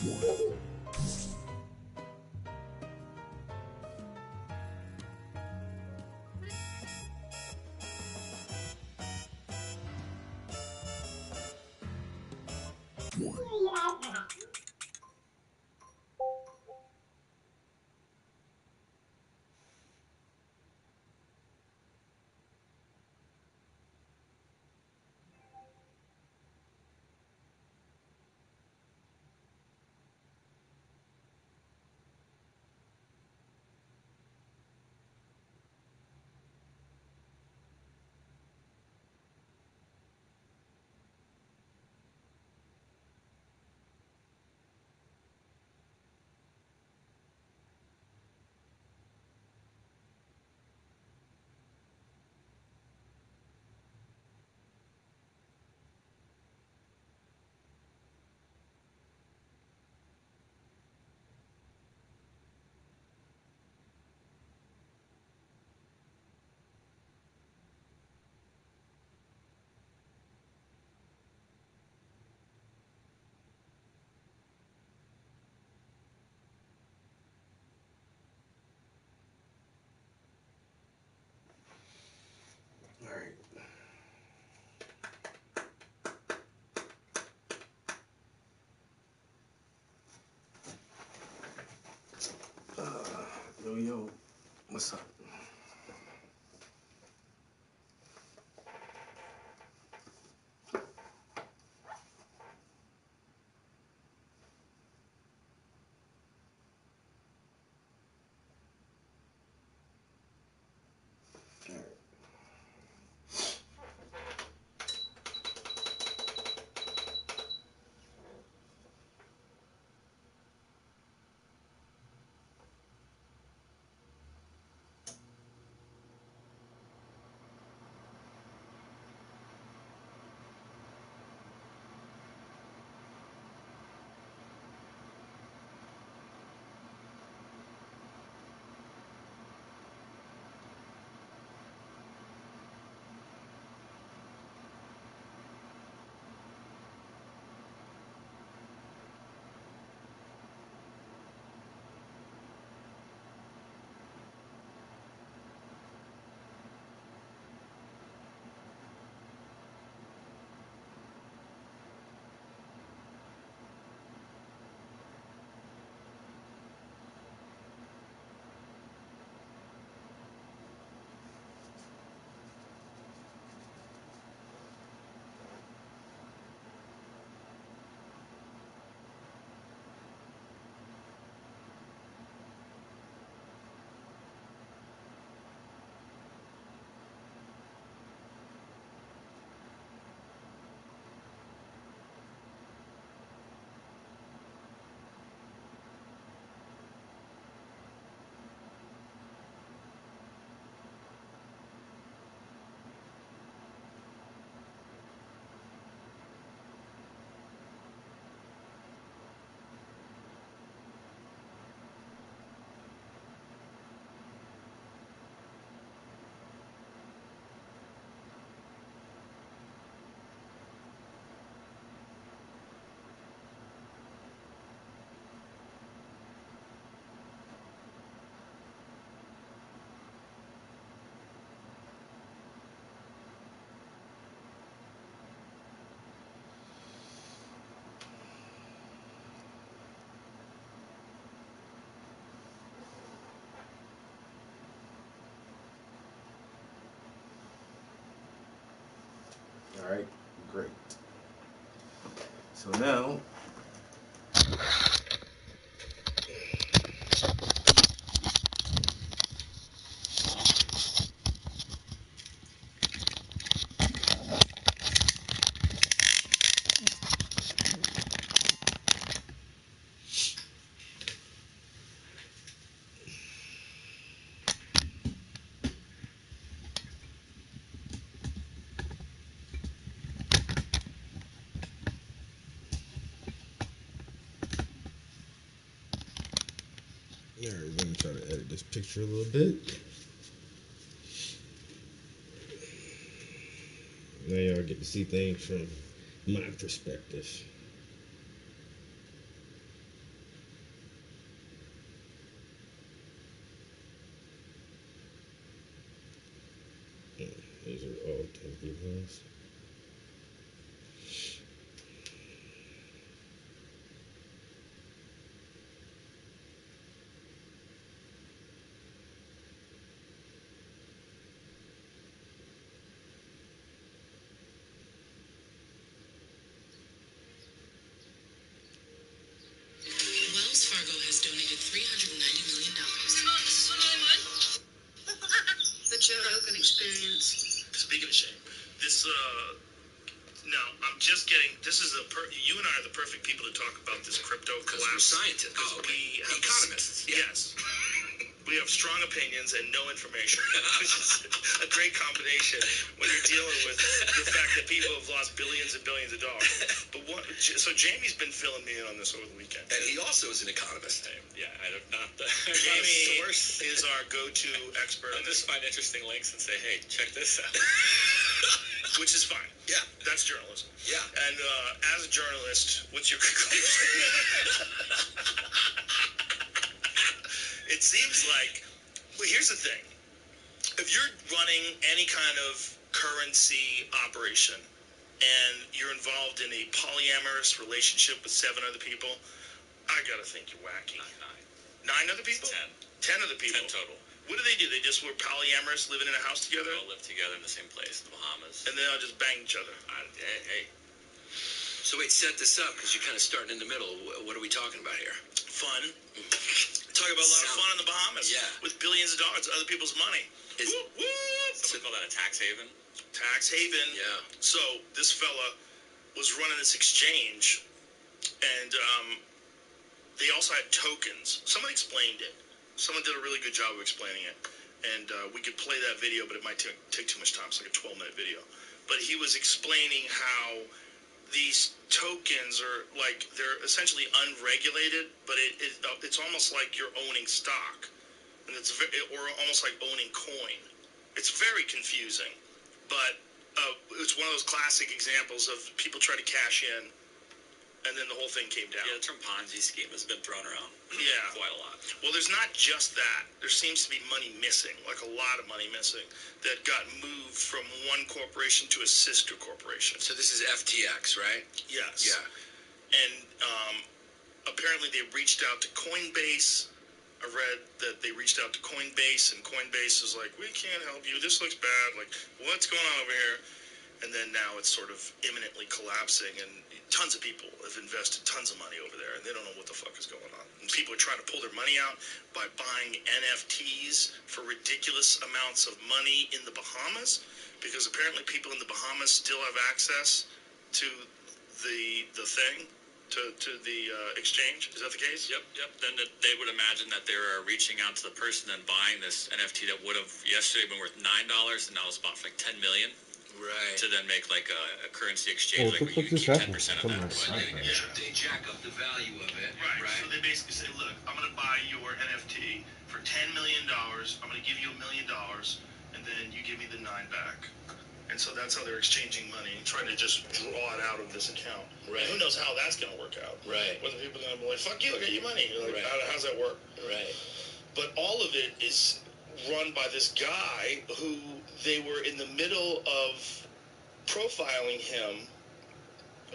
All right. Yo, what's up? All right. All right. Great. So now, all right, we're gonna try to edit this picture a little bit. Now y'all get to see things from my perspective. these are all 10 people. Wells Fargo has donated $390 million. The Joe Rogan Experience. Speaking of shame, this now I'm just getting. This is you and I are the perfect people to talk about this crypto collapse. We're scientists. Because we have economists. Yes. We have strong opinions and no information, which is a great combination when you're dealing with the fact that people have lost billions and billions of dollars. But so Jamie's been filling me in on this over the weekend. And he also is an economist. Yeah, I don't not the Jamie source. is our go-to expert I'll on this, just find interesting links and say, hey, check this out. which is fine. Yeah. That's journalism. Yeah. And as a journalist, what's your conclusion? It seems like, well, here's the thing. If you're running any kind of currency operation and you're involved in a polyamorous relationship with 7 other people, I gotta think you're wacky. 9 other people? 10 other people? 10 total. What do? They just were polyamorous, living in a house together? They all live together in the same place, the Bahamas. And they all just bang each other? Hey. So wait, set this up, because you're kind of starting in the middle. What are we talking about here? Fun. Talk about a lot of fun in the Bahamas. Yeah. With billions of dollars, other people's money. Whoop, whoop. Some call that a tax haven. Tax haven. Yeah. So this fella was running this exchange, and they also had tokens. Someone explained it. Someone did a really good job of explaining it. And we could play that video, but it might take too much time. It's like a 12-minute video. But he was explaining how these tokens are like, they're essentially unregulated, but it's almost like you're owning stock, and or almost like owning coin. It's very confusing, but it's one of those classic examples of people try to cash in, and then the whole thing came down. Yeah, the term Ponzi scheme has been thrown around quite a lot. Well, there's not just that. There seems to be money missing, like a lot of money missing, that got moved from one corporation to a sister corporation. So this is FTX, right? Yes. Yeah. And apparently they reached out to Coinbase. I read that they reached out to Coinbase, and Coinbase is like, we can't help you. This looks bad. Like, what's going on over here? And then now it's sort of imminently collapsing, and tons of people have invested tons of money over there, and they don't know what the fuck is going on. And people are trying to pull their money out by buying NFTs for ridiculous amounts of money in the Bahamas, because apparently people in the Bahamas still have access to the thing, to the exchange. Is that the case? Yep. Then they would imagine that they're reaching out to the person and buying this NFT that would have yesterday been worth $9 and now it's bought for like $10 million. Right. To then make like a currency exchange, Oh, like where you keep 10% of that. They jack up the value of it. Right. So they basically say, look, I'm going to buy your NFT for $10 million. I'm going to give you $1 million, and then you give me the 9 back. And so that's how they're exchanging money, trying to just draw it out of this account. Right. And who knows how that's going to work out. Right. Whether people are going to be like, fuck you, I got your money. You're like, Right. how's that work? Right. But all of it is run by this guy who they were in the middle of profiling him.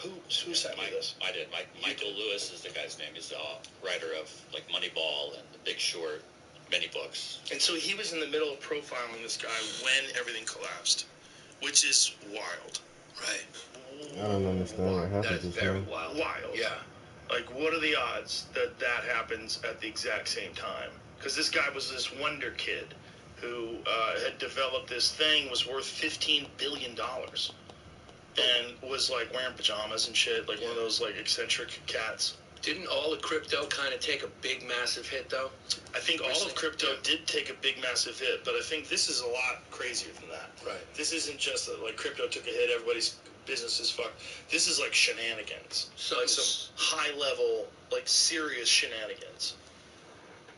Who sent me this? I did. Michael Lewis is the guy's name. He's the writer of like Moneyball and The Big Short, many books. And so he was in the middle of profiling this guy when everything collapsed, which is wild. Right. I don't understand what happened. That is very wild. Wild. Yeah. Like, what are the odds that that happens at the exact same time? Because this guy was this wonder kid who had developed this thing, was worth $15 billion, and was like wearing pajamas and shit, like one of those like eccentric cats. Didn't all of crypto kind of take a big, massive hit, though? I think all of crypto did take a big, massive hit, but I think this is a lot crazier than that. Right. This isn't just that, like, crypto took a hit, everybody's business is fucked. This is like shenanigans. So like some high-level, like, serious shenanigans.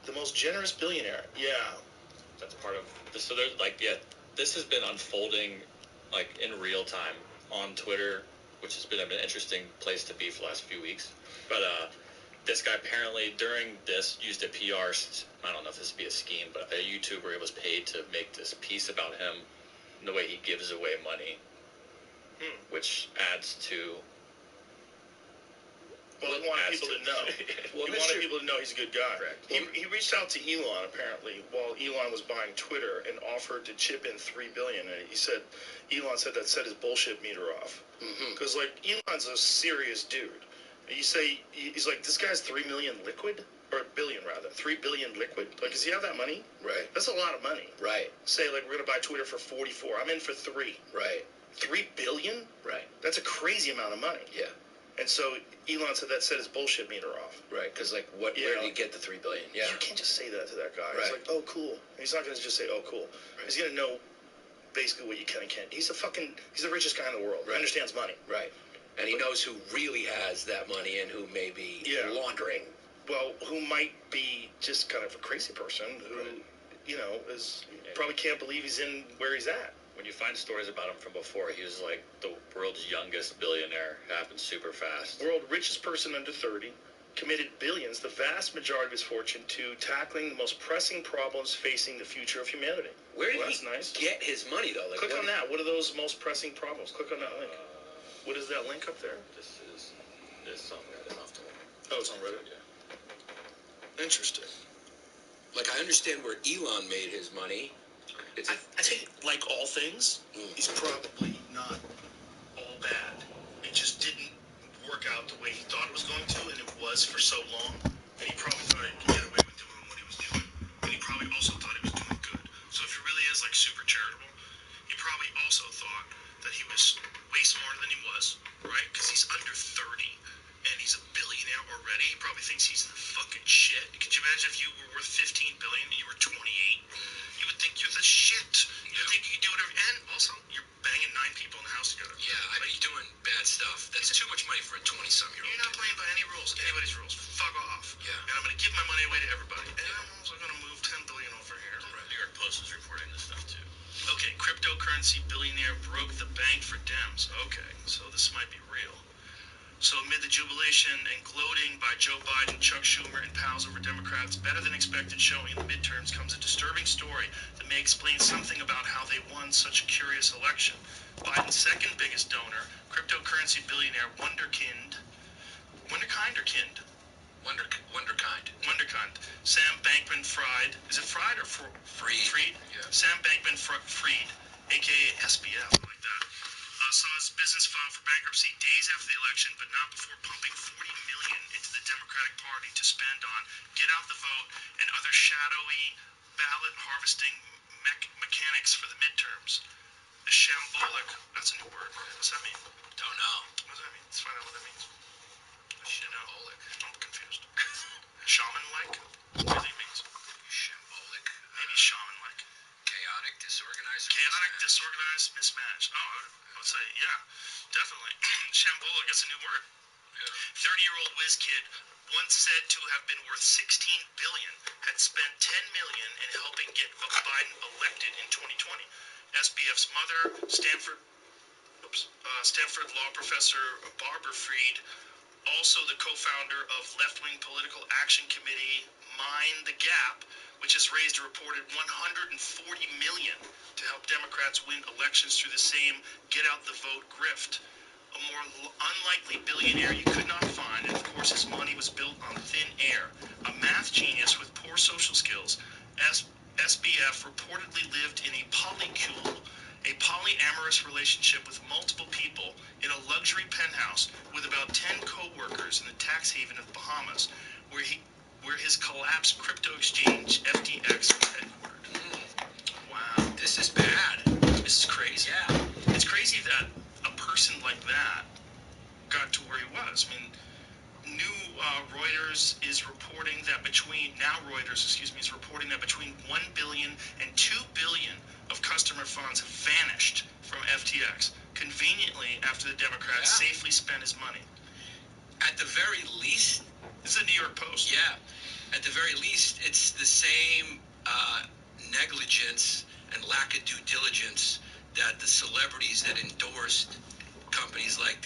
The most generous billionaire. Yeah. That's part of this. So there's like, yeah, this has been unfolding like in real time on Twitter, which has been an interesting place to be for the last few weeks. But this guy apparently during this used a PR, I don't know if this would be a scheme, but a YouTuber was paid to make this piece about him the way he gives away money, which adds to. Well, he wanted people to know. Well, He Mr. wanted people to know he's a good guy. Correct. He reached out to Elon apparently while Elon was buying Twitter and offered to chip in $3 billion. And Elon said that set his bullshit meter off. Because Elon's a serious dude. You say he's like, this guy's 3 million liquid, or billion rather, 3 billion liquid. Like, does he have that money? Right. That's a lot of money. Right. Say we're gonna buy Twitter for 44. I'm in for 3. Right. 3 billion? Right. That's a crazy amount of money. Yeah. And so Elon said that set his bullshit meter off. Right. Because where did he get the $3 billion? Yeah. You can't just say that to that guy. Right. He's like, oh, cool. And he's not going to just say, oh, cool. Right. He's going to know basically what you can and can't. He's the richest guy in the world. Right. He understands money. Right. And he knows who really has that money and who may be laundering. Well, who might be just kind of a crazy person who, is probably can't believe he's in where he's at. When you find stories about him from before, he was like the world's youngest billionaire. It happened super fast. World richest person under 30, committed billions, the vast majority of his fortune, to tackling the most pressing problems facing the future of humanity. Where did that's he nice. get his money, though? Click on that. What are those most pressing problems? Click on that link. What is that link up there? This is on Reddit. Oh, it's on Reddit? Yeah. Interesting. I understand where Elon made his money. I think, like all things, he's probably not all bad. It just didn't work out the way he thought it was going to, and it was for so long. And he probably thought he could get away with doing what he was doing. And he probably also thought he was doing good. So if he really is super charitable, he probably also thought that he was way smarter than he was, right? Because he's under 30 and he's a billionaire already. He probably thinks he's the fucking shit. Could you imagine if you were worth 15 billion and you were 28? You would think you're the shit. You would think you could do whatever. And also, you're banging 9 people in the house together. Yeah, I'd be doing bad stuff. That's too much money for a 20-some-year-old. You're not playing by any rules, anybody's rules. Fuck off. Yeah. And I'm going to give my money away to everybody. And I'm also going to move 10 billion over here. Right. New York Post is reporting this stuff too. Okay, cryptocurrency billionaire broke the bank for Dems. Okay, so this might be real. So amid the jubilation and gloating by Joe Biden, Chuck Schumer, and pals over Democrats' better than expected showing in the midterms comes a disturbing story that may explain something about how they won such a curious election. Biden's second biggest donor, cryptocurrency billionaire Wunderkind, Sam Bankman-Fried, is it Fried or Fried? Yeah. Sam Bankman-Fried, aka SBF, like that. Saw his business file for bankruptcy days after the election, but not before pumping $40 million into the Democratic Party to spend on get out the vote and other shadowy ballot harvesting mechanics for the midterms. The shambolic, that's a new word. What's that mean? Don't know. What does that mean? Let's find out what that means. Shambolic. I'm confused. Shaman-like? What do you think it means? Shambolic. Maybe shaman-like. Chaotic, disorganized. Chaotic, disorganized, mismatched. Oh, I would say, yeah, definitely. Shambolic, that's a new word. 30-year-old whiz kid, once said to have been worth $16 billion, had spent $10 million in helping get Biden elected in 2020. SBF's mother, Stanford law professor Barbara Fried, also the co-founder of left-wing political action committee Mind the Gap, which has raised a reported $140 million to help Democrats win elections through the same get-out-the-vote grift. A more unlikely billionaire you could not find, and of course his money was built on thin air. A math genius with poor social skills, SBF reportedly lived in a polycule, a polyamorous relationship with multiple people in a luxury penthouse with about 10 co-workers in the tax haven of Bahamas, where his collapsed crypto exchange FTX was headquartered. Wow. This is bad. This is crazy. Yeah. It's crazy that a person like that got to where he was. I mean, Reuters is reporting that between 1 billion and 2 billion of customer funds have vanished from FTX, conveniently after the Democrats safely spent his money. At the very least, This is the New York Post. yeah, at the very least, it's the same negligence and lack of due diligence that the celebrities that endorsed companies like